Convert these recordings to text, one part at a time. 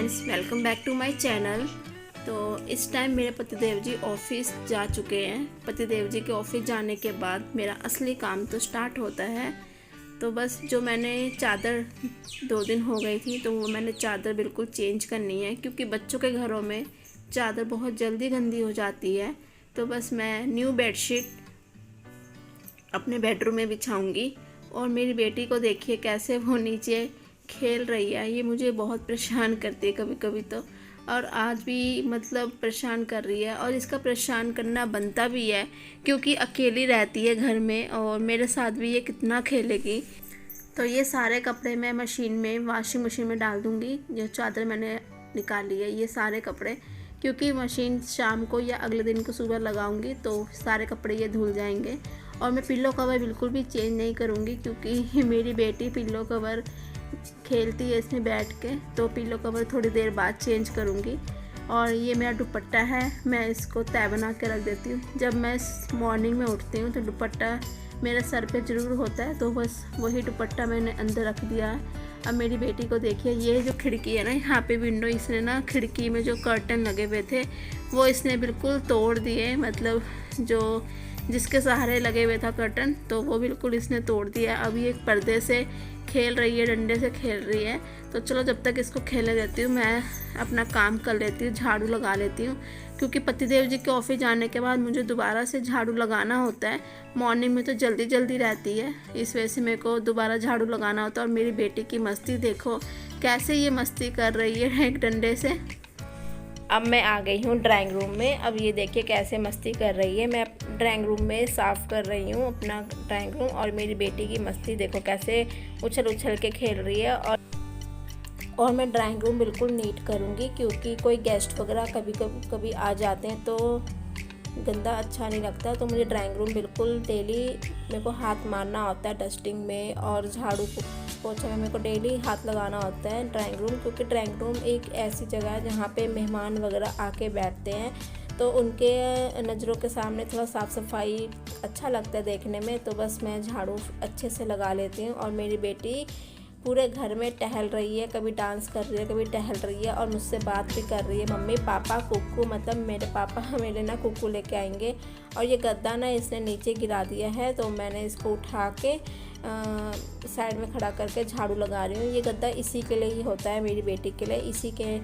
Friends, welcome back to my channel. तो इस time मेरे पतिदेव जी ऑफिस जा चुके हैं। पतिदेव जी के ऑफिस जाने के बाद मेरा असली काम तो स्टार्ट होता है। तो बस जो मैंने चादर 2 दिन हो गई थी, तो वो मैंने चादर बिल्कुल चेंज करनी है, क्योंकि बच्चों के घरों में चादर बहुत जल्दी गंदी हो जाती है। तो बस मैं न्यू बेडशीट अपने बेडरूम में बिछाऊंगी। और मेरी बेटी को देखिए कैसे वो नीचे खेल रही है। ये मुझे बहुत परेशान करती है कभी कभी तो, और आज भी मतलब परेशान कर रही है। और इसका परेशान करना बनता भी है, क्योंकि अकेली रहती है घर में और मेरे साथ भी ये कितना खेलेगी। तो ये सारे कपड़े मैं मशीन में, वॉशिंग मशीन में डाल दूँगी। जो चादर मैंने निकाली है ये सारे कपड़े, क्योंकि मशीन शाम को या अगले दिन को सुबह लगाऊंगी तो सारे कपड़े ये धुल जाएंगे। और मैं पिल्लो कवर बिल्कुल भी चेंज नहीं करूँगी, क्योंकि मेरी बेटी पिल्लो कवर खेलती है इसमें बैठ के, तो पिल्लो कवर थोड़ी देर बाद चेंज करूँगी। और ये मेरा दुपट्टा है, मैं इसको तय बना के रख देती हूँ। जब मैं मॉर्निंग में उठती हूँ तो दुपट्टा मेरे सर पे ज़रूर होता है, तो बस वही दुपट्टा मैंने अंदर रख दिया है। अब मेरी बेटी को देखिए, ये जो खिड़की है ना, यहाँ पे विंडो, इसने ना खिड़की में जो कर्टन लगे हुए थे वो इसने बिल्कुल तोड़ दिए। मतलब जो जिसके सहारे लगे हुए था कर्टन, तो वो बिल्कुल इसने तोड़ दिया। अब ये पर्दे से खेल रही है, डंडे से खेल रही है। तो चलो जब तक इसको खेलने देती हूँ, मैं अपना काम कर लेती हूँ, झाड़ू लगा लेती हूँ। क्योंकि पतिदेव जी के ऑफिस जाने के बाद मुझे दोबारा से झाड़ू लगाना होता है। मॉर्निंग में तो जल्दी जल्दी रहती है, इस वजह से मेरे को दोबारा झाड़ू लगाना होता है। और मेरी बेटी की मस्ती देखो, कैसे ये मस्ती कर रही है एक डंडे से। अब मैं आ गई हूँ ड्राइंग रूम में। अब ये देखिए कैसे मस्ती कर रही है। मैं ड्राइंग रूम में साफ़ कर रही हूँ अपना ड्राइंग रूम, और मेरी बेटी की मस्ती देखो कैसे उछल उछल के खेल रही है। और मैं ड्राइंग रूम बिल्कुल नीट करूँगी, क्योंकि कोई गेस्ट वगैरह कभी आ जाते हैं तो गंदा अच्छा नहीं लगता। तो मुझे ड्राइंग रूम बिल्कुल डेली मेरे को हाथ मारना होता है डस्टिंग में, और झाड़ू पोछा में मेरे को डेली हाथ लगाना होता है ड्राइंग रूम। क्योंकि ड्राइंग रूम एक ऐसी जगह है जहाँ पे मेहमान वगैरह आके बैठते हैं, तो उनके नज़रों के सामने थोड़ा साफ़ सफाई अच्छा लगता है देखने में। तो बस मैं झाड़ू अच्छे से लगा लेती हूँ। और मेरी बेटी पूरे घर में टहल रही है, कभी डांस कर रही है, कभी टहल रही है, और मुझसे बात भी कर रही है, मम्मी पापा कुक्कू, मतलब मेरे पापा मेरे ना कुक्कू लेके आएंगे। और ये गद्दा ना इसने नीचे गिरा दिया है, तो मैंने इसको उठा के साइड में खड़ा करके झाड़ू लगा रही हूँ। ये गद्दा इसी के लिए ही होता है, मेरी बेटी के लिए। इसी के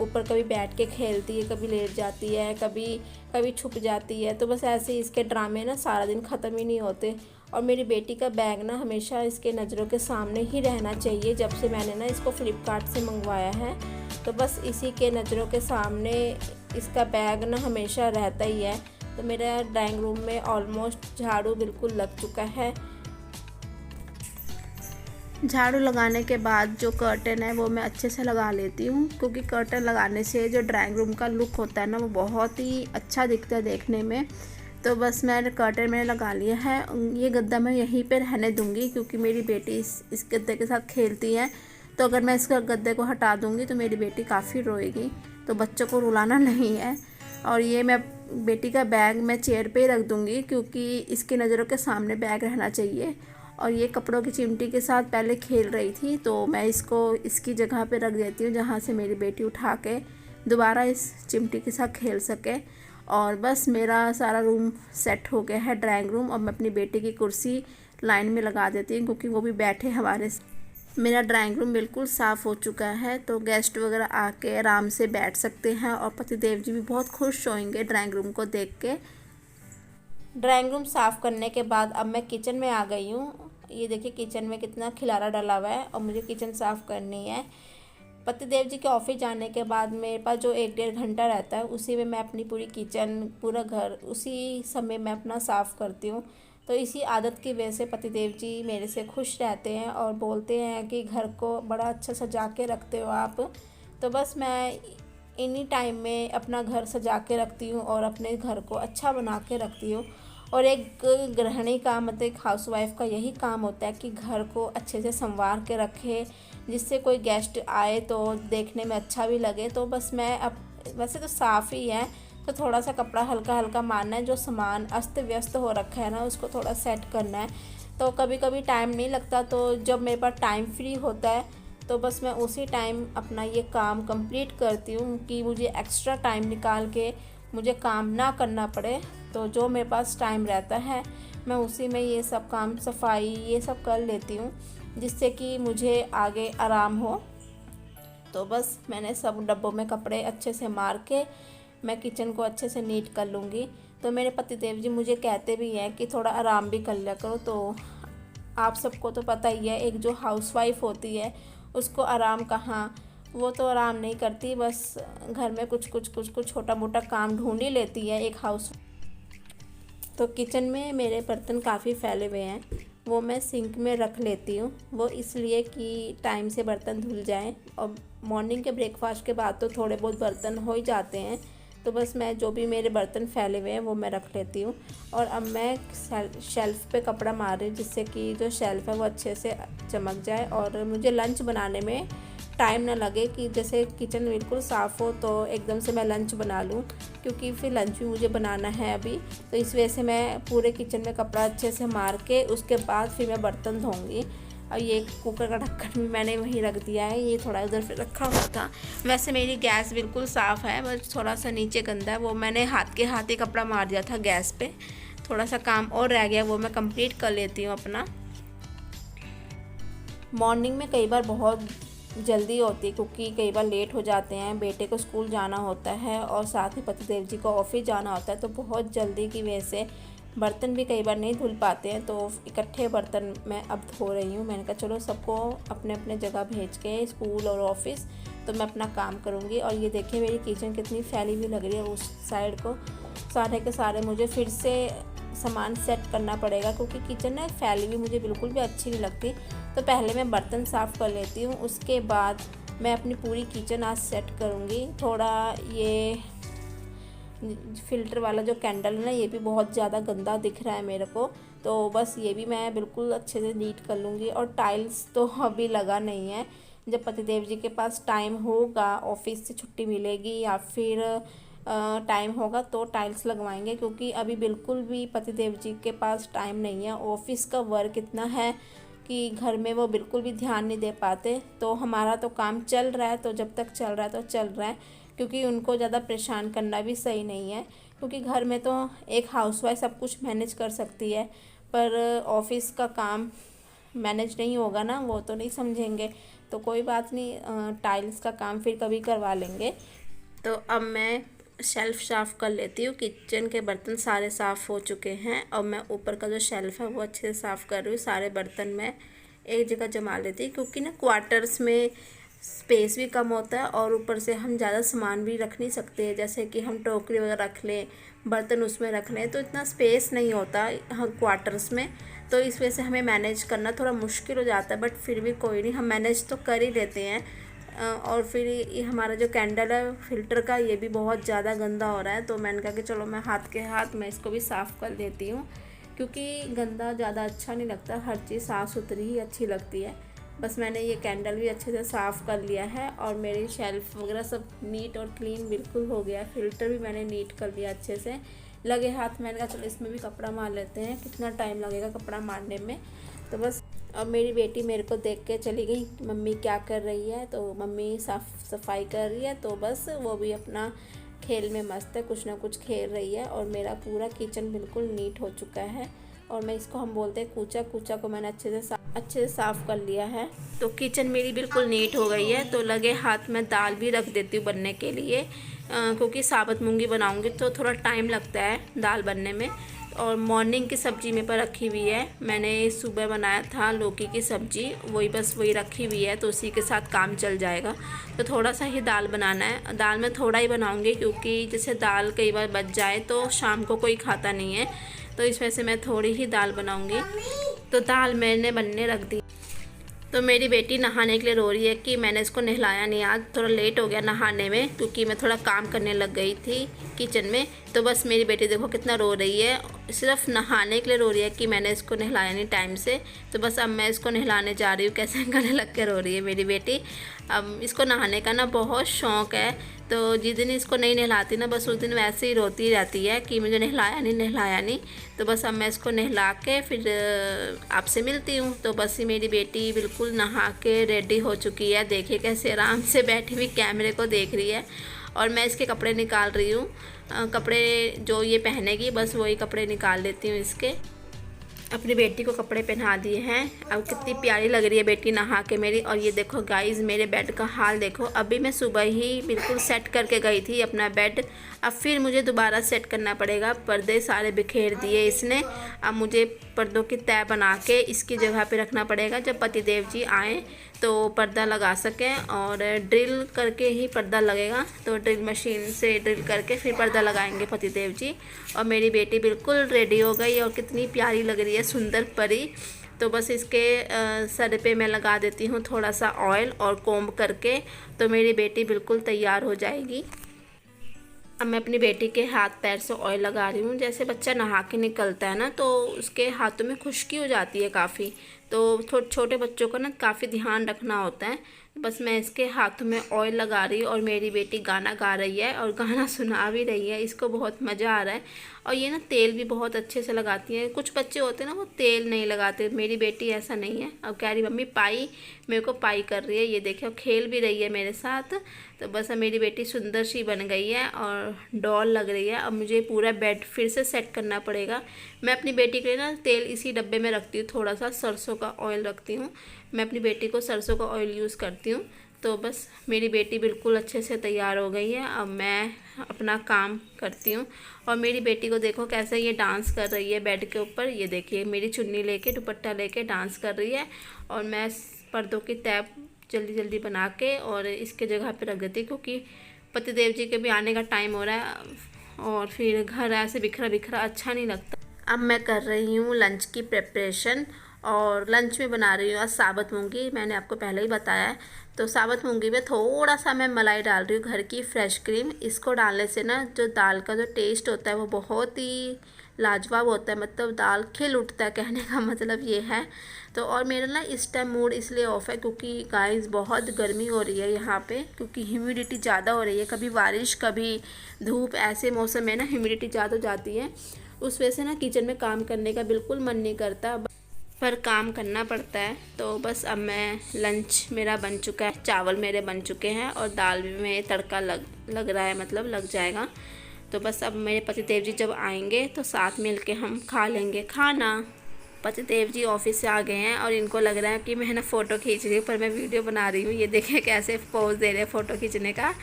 ऊपर कभी बैठ के खेलती है, कभी लेट जाती है, कभी छुप जाती है। तो बस ऐसे ही इसके ड्रामे ना सारा दिन ख़त्म ही नहीं होते। और मेरी बेटी का बैग ना हमेशा इसके नज़रों के सामने ही रहना चाहिए। जब से मैंने ना इसको फ्लिपकार्ट से मंगवाया है, तो बस इसी के नज़रों के सामने इसका बैग ना हमेशा रहता ही है। तो मेरा ड्राइंग रूम में ऑलमोस्ट झाड़ू बिल्कुल लग चुका है। झाड़ू लगाने के बाद जो कर्टन है वो मैं अच्छे से लगा लेती हूँ, क्योंकि कर्टन लगाने से जो ड्राइंग रूम का लुक होता है ना, वो बहुत ही अच्छा दिखता है देखने में। तो बस मैंने कर्टन मैंने लगा लिया है। ये गद्दा मैं यहीं पे रहने दूँगी, क्योंकि मेरी बेटी इस गद्दे के साथ खेलती है। तो अगर मैं इस गद्दे को हटा दूँगी तो मेरी बेटी काफ़ी रोएगी, तो बच्चों को रुलाना नहीं है। और ये मैं बेटी का बैग मैं चेयर पे रख दूँगी, क्योंकि इसकी नज़रों के सामने बैग रहना चाहिए। और ये कपड़ों की चिमटी के साथ पहले खेल रही थी, तो मैं इसको इसकी जगह पे रख देती हूँ जहाँ से मेरी बेटी उठा के दोबारा इस चिमटी के साथ खेल सके। और बस मेरा सारा रूम सेट हो गया है ड्राइंग रूम। और मैं अपनी बेटी की कुर्सी लाइन में लगा देती हूँ, क्योंकि वो भी बैठे हमारे। मेरा ड्राइंग रूम बिल्कुल साफ़ हो चुका है, तो गेस्ट वगैरह आके आराम से बैठ सकते हैं। और पतिदेव जी भी बहुत खुश होंगे ड्राइंग रूम को देख के। ड्राइंग रूम साफ़ करने के बाद अब मैं किचन में आ गई हूँ। ये देखिए किचन में कितना खिलारा डला हुआ है, और मुझे किचन साफ़ करनी है। पतिदेव जी के ऑफिस जाने के बाद मेरे पास जो 1-1.5 घंटा रहता है, उसी में मैं अपनी पूरी किचन, पूरा घर उसी समय मैं अपना साफ़ करती हूँ। तो इसी आदत की वजह से पतिदेव जी मेरे से खुश रहते हैं और बोलते हैं कि घर को बड़ा अच्छा सजा के रखते हो आप। तो बस मैं इन्हीं टाइम में अपना घर सजा के रखती हूँ और अपने घर को अच्छा बना के रखती हूँ। और एक गृहिणी का, मतलब एक हाउसवाइफ का यही काम होता है कि घर को अच्छे से संवार के रखे, जिससे कोई गेस्ट आए तो देखने में अच्छा भी लगे। तो बस मैं अब वैसे तो साफ़ ही है, तो थोड़ा सा कपड़ा हल्का हल्का मारना है। जो सामान अस्त व्यस्त हो रखा है ना, उसको थोड़ा सेट करना है। तो कभी कभी टाइम नहीं लगता, तो जब मेरे पास टाइम फ्री होता है तो बस मैं उसी टाइम अपना ये काम कंप्लीट करती हूँ कि मुझे एक्स्ट्रा टाइम निकाल के मुझे काम ना करना पड़े। तो जो मेरे पास टाइम रहता है मैं उसी में ये सब काम, सफाई ये सब कर लेती हूँ, जिससे कि मुझे आगे आराम हो। तो बस मैंने सब डब्बों में कपड़े अच्छे से मार के मैं किचन को अच्छे से नीट कर लूँगी। तो मेरे पतिदेव जी मुझे कहते भी हैं कि थोड़ा आराम भी कर लिया करो। तो आप सबको तो पता ही है, एक जो हाउसवाइफ होती है उसको आराम कहाँ, वो तो आराम नहीं करती, बस घर में कुछ छोटा मोटा काम ढूंढ ही लेती है एक हाउस। तो किचन में मेरे बर्तन काफ़ी फैले हुए हैं, वो मैं सिंक में रख लेती हूँ। वो इसलिए कि टाइम से बर्तन धुल जाएं, और मॉर्निंग के ब्रेकफास्ट के बाद तो थोड़े बहुत बर्तन हो ही जाते हैं। तो बस मैं जो भी मेरे बर्तन फैले हुए हैं वो मैं रख लेती हूँ। और अब मैं शेल्फ़ पे कपड़ा मार रही हूँ, जिससे कि जो शेल्फ़ है वो अच्छे से चमक जाए और मुझे लंच बनाने में टाइम ना लगे, कि जैसे किचन बिल्कुल साफ़ हो तो एकदम से मैं लंच बना लूँ, क्योंकि फिर लंच भी मुझे बनाना है अभी। तो इस वजह से मैं पूरे किचन में कपड़ा अच्छे से मार के उसके बाद फिर मैं बर्तन धोऊँगी। और ये कुकर का ढक्कन भी मैंने वहीं रख दिया है, ये थोड़ा इधर पे रखा हुआ था। वैसे मेरी गैस बिल्कुल साफ़ है, बस थोड़ा सा नीचे गंदा है, वो मैंने हाथ ही कपड़ा मार दिया था गैस पे। थोड़ा सा काम और रह गया, वो मैं कंप्लीट कर लेती हूँ अपना। मॉर्निंग में कई बार बहुत जल्दी होती है, क्योंकि कई बार लेट हो जाते हैं, बेटे को स्कूल जाना होता है और साथ ही पतिदेव जी को ऑफिस जाना होता है। तो बहुत जल्दी की वजह से बर्तन भी कई बार नहीं धुल पाते हैं। तो इकट्ठे बर्तन मैं अब धो रही हूँ। मैंने कहा चलो सबको अपने अपने जगह भेज के स्कूल और ऑफिस, तो मैं अपना काम करूँगी। और ये देखिए मेरी किचन कितनी फैली हुई लग रही है, उस साइड को सारे के सारे मुझे फिर से सामान सेट करना पड़ेगा, क्योंकि किचन ना फैली हुई मुझे बिल्कुल भी अच्छी नहीं लगती। तो पहले मैं बर्तन साफ़ कर लेती हूँ, उसके बाद मैं अपनी पूरी किचन आज सेट करूँगी। थोड़ा ये फ़िल्टर वाला जो कैंडल है ना, ये भी बहुत ज़्यादा गंदा दिख रहा है मेरे को, तो बस ये भी मैं बिल्कुल अच्छे से नीट कर लूँगी। और टाइल्स तो अभी लगा नहीं है, जब पतिदेव जी के पास टाइम होगा, ऑफिस से छुट्टी मिलेगी या फिर टाइम होगा तो टाइल्स लगवाएंगे, क्योंकि अभी बिल्कुल भी पतिदेव जी के पास टाइम नहीं है। ऑफिस का वर्क इतना है कि घर में वो बिल्कुल भी ध्यान नहीं दे पाते। तो हमारा तो काम चल रहा है, तो जब तक चल रहा है तो चल रहा है, क्योंकि उनको ज़्यादा परेशान करना भी सही नहीं है। क्योंकि घर में तो एक हाउसवाइफ सब कुछ मैनेज कर सकती है, पर ऑफिस का काम मैनेज नहीं होगा ना, वो तो नहीं समझेंगे। तो कोई बात नहीं, टाइल्स का काम फिर कभी करवा लेंगे। तो अब मैं शेल्फ़ साफ़ कर लेती हूँ। किचन के बर्तन सारे साफ़ हो चुके हैं और मैं ऊपर का जो शेल्फ़ है वो अच्छे से साफ़ कर रही हूँ। सारे बर्तन मैं एक जगह जमा लेती हूँ, क्योंकि ना क्वार्टर्स में स्पेस भी कम होता है और ऊपर से हम ज़्यादा सामान भी रख नहीं सकते। जैसे कि हम टोकरी वगैरह रख लें, बर्तन उसमें रख लें, तो इतना स्पेस नहीं होता हम क्वार्टर्स में। तो इस वजह से हमें मैनेज करना थोड़ा मुश्किल हो जाता है, बट फिर भी कोई नहीं, हम मैनेज तो कर ही लेते हैं। और फिर ये हमारा जो कैंडल है फ़िल्टर का, ये भी बहुत ज़्यादा गंदा हो रहा है। तो मैंने कहा कि चलो मैं हाथ मैं इसको भी साफ़ कर देती हूँ, क्योंकि गंदा ज़्यादा अच्छा नहीं लगता, हर चीज़ साफ़ सुथरी ही अच्छी लगती है। बस मैंने ये कैंडल भी अच्छे से साफ़ कर लिया है और मेरी शेल्फ़ वगैरह सब नीट और क्लीन बिल्कुल हो गया। फ़िल्टर भी मैंने नीट कर लिया अच्छे से। लगे हाथ मैंने कहा चलो इसमें भी कपड़ा मार लेते हैं, कितना टाइम लगेगा कपड़ा मारने में। तो बस अब मेरी बेटी मेरे को देख के चली गई मम्मी क्या कर रही है, तो मम्मी साफ़ सफाई कर रही है। तो बस वो भी अपना खेल में मस्त है, कुछ ना कुछ खेल रही है। और मेरा पूरा किचन बिल्कुल नीट हो चुका है, और मैं इसको हम बोलते हैं कूचा को मैंने अच्छे से साफ़ कर लिया है। तो किचन मेरी बिल्कुल नीट हो गई है। तो लगे हाथ मैं दाल भी रख देती हूँ बनने के लिए, क्योंकि साबुत मूंगी बनाऊँगी तो थोड़ा टाइम लगता है दाल बनने में। और मॉर्निंग की सब्ज़ी मेरे पर रखी हुई है, मैंने सुबह बनाया था लौकी की सब्ज़ी, वही रखी हुई है, तो उसी के साथ काम चल जाएगा। तो थोड़ा सा ही दाल बनाना है, दाल मैं थोड़ा ही बनाऊंगी, क्योंकि जैसे दाल कई बार बच जाए तो शाम को कोई खाता नहीं है, तो इस वजह से मैं थोड़ी ही दाल बनाऊंगी। तो दाल मैंने बनने रख दी। तो मेरी बेटी नहाने के लिए रो रही है कि मैंने इसको नहलाया नहीं, आज थोड़ा लेट हो गया नहाने में, क्योंकि मैं थोड़ा काम करने लग गई थी किचन में। तो बस मेरी बेटी देखो कितना रो रही है। सिर्फ नहाने के लिए रो रही है कि मैंने इसको नहलाया नहीं टाइम से। तो बस अब मैं इसको नहलाने जा रही हूँ। कैसे गले लग के रो रही है मेरी बेटी। अब इसको नहाने का ना बहुत शौक़ है, तो जिस दिन इसको नहीं नहलाती ना बस उस दिन वैसे ही रोती रहती है कि मुझे नहलाया नहीं नहलाया नहीं। तो बस अब मैं इसको नहला के फिर आपसे मिलती हूँ। तो बस ही मेरी बेटी बिल्कुल नहा के रेडी हो चुकी है। देखिए कैसे आराम से बैठी हुई कैमरे को देख रही है। और मैं इसके कपड़े निकाल रही हूँ। कपड़े जो ये पहनेगी बस वही कपड़े निकाल लेती हूँ इसके। अपनी बेटी को कपड़े पहना दिए हैं। अब कितनी प्यारी लग रही है बेटी नहा के मेरी। और ये देखो गाइस मेरे बेड का हाल देखो। अभी मैं सुबह ही बिल्कुल सेट करके गई थी अपना बेड। अब फिर मुझे दोबारा सेट करना पड़ेगा। पर्दे सारे बिखेर दिए इसने। अब मुझे पर्दों की तह बना के इसकी जगह पे रखना पड़ेगा। जब पतिदेव जी आएँ तो पर्दा लगा सकें। और ड्रिल करके ही पर्दा लगेगा, तो ड्रिल मशीन से ड्रिल करके फिर पर्दा लगाएंगे पतिदेव जी। और मेरी बेटी बिल्कुल रेडी हो गई और कितनी प्यारी लग रही है, सुंदर परी। तो बस इसके सर पे मैं लगा देती हूँ थोड़ा सा ऑयल और कोम्ब करके, तो मेरी बेटी बिल्कुल तैयार हो जाएगी। अब मैं अपनी बेटी के हाथ पैर से ऑयल लगा रही हूँ। जैसे बच्चा नहा के निकलता है ना तो उसके हाथों में खुश्की हो जाती है काफ़ी, तो छोटे बच्चों का ना काफ़ी ध्यान रखना होता है। बस मैं इसके हाथों में ऑयल लगा रही हूँ और मेरी बेटी गाना गा रही है और गाना सुना भी रही है। इसको बहुत मज़ा आ रहा है। और ये ना तेल भी बहुत अच्छे से लगाती है। कुछ बच्चे होते हैं ना वो तेल नहीं लगाते, मेरी बेटी ऐसा नहीं है। अब कह रही मम्मी पाई, मेरे को पाई कर रही है। ये देखिए खेल भी रही है मेरे साथ। तो बस अब मेरी बेटी सुंदर सी बन गई है और डॉल लग रही है। अब मुझे पूरा बेड फिर से सेट करना पड़ेगा। मैं अपनी बेटी के लिए ना तेल इसी डब्बे में रखती हूँ, थोड़ा सा सरसों का ऑयल रखती हूँ। मैं अपनी बेटी को सरसों का ऑयल यूज़ करती हूँ। तो बस मेरी बेटी बिल्कुल अच्छे से तैयार हो गई है। अब मैं अपना काम करती हूँ। और मेरी बेटी को देखो कैसे ये डांस कर रही है बेड के ऊपर। ये देखिए मेरी चुन्नी लेके दुपट्टा लेके डांस कर रही है। और मैं पर्दों की तह जल्दी जल्दी बना के और इसके जगह पे रख देती, क्योंकि पतिदेव जी के भी आने का टाइम हो रहा है और फिर घर ऐसे बिखरा बिखरा अच्छा नहीं लगता। अब मैं कर रही हूँ लंच की प्रिपरेशन। और लंच में बना रही हूँ आज साबुत मूंगी। मैंने आपको पहले ही बताया है। तो साबुत मूंगी में थोड़ा सा मैं मलाई डाल रही हूँ, घर की फ्रेश क्रीम। इसको डालने से ना जो दाल का जो टेस्ट होता है वो बहुत ही लाजवाब होता है, मतलब दाल खिल उठता है, कहने का मतलब ये है। तो और मेरा ना इस टाइम मूड इसलिए ऑफ है क्योंकि गाइस बहुत गर्मी हो रही है यहाँ पे, क्योंकि ह्यूमिडिटी ज़्यादा हो रही है। कभी बारिश कभी धूप, ऐसे मौसम में ना ह्यूमिडिटी ज़्यादा हो जाती है। उस वजह से ना किचन में काम करने का बिल्कुल मन नहीं करता, पर काम करना पड़ता है। तो बस अब मैं लंच मेरा बन चुका है, चावल मेरे बन चुके हैं और दाल में तड़का लग रहा है, मतलब लग जाएगा। तो बस अब मेरे पतिदेव जी जब आएंगे तो साथ मिल के हम खा लेंगे खाना। पतिदेव जी ऑफिस से आ गए हैं और इनको लग रहा है कि मैं ना फ़ोटो खींच रही हूँ, पर मैं वीडियो बना रही हूँ। ये देखें कैसे पोज दे रहे हैं फ़ोटो खींचने का।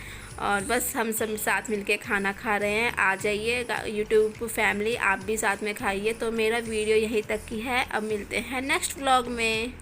और बस हम सब साथ मिलके खाना खा रहे हैं। आ जाइए यूट्यूब फैमिली, आप भी साथ में खाइए। तो मेरा वीडियो यहीं तक की है। अब मिलते हैं नेक्स्ट व्लॉग में।